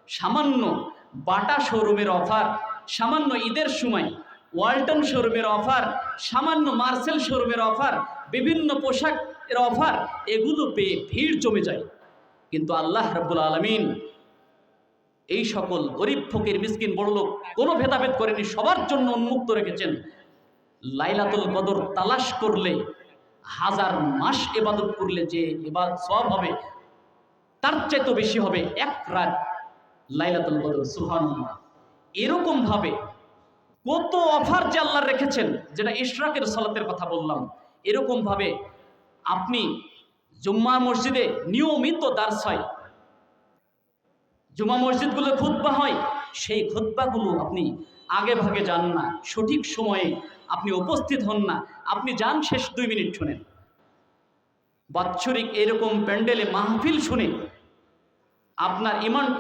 সামান্য বাটা শোরুমের অফার, সামান্য ঈদের সময় ওয়ালটন শোরুমের অফার, সামান্য মার্সেল শোরুমের অফার, বিভিন্ন পোশাকের অফার, এগুলো পেয়ে ভিড় জমে যায়। কিন্তু আল্লাহ রাব্বুল আলামিন এই সকল গরিব ফকির মিসকিন বড়লোক কোনো ভেদাভেদ করেনি, সবার জন্য উন্মুক্ত রেখেছেন। লাইলাতুল কদর তালাশ করলে, হাজার মাস ইবাদত করলে যে ইবাদত সওয়াব হবে তার চাইতে বেশি হবে এক রাত লাইলাতুল কদর। সুবহানাল্লাহ। এরকম ভাবে কত অফার যে আল্লাহ রেখেছেন, যেটা ইশরাকের সালাতের কথা বললাম, এরকম ভাবে আপনি জুম্মা মসজিদে নিয়মিত দার্স হয়, জুম্মা মসজিদগুলো খুতবা হয়, সেই খুতবাগুলো আপনি আগে ভাগে যান না, সঠিক সময়ে আপনি উপস্থিত হন না, আপনি যান শেষ 2 মিনিট শুনেন। বাৎসরিক এরকম প্যান্ডেলে মাহফিল শুনে আপনার ইমানটা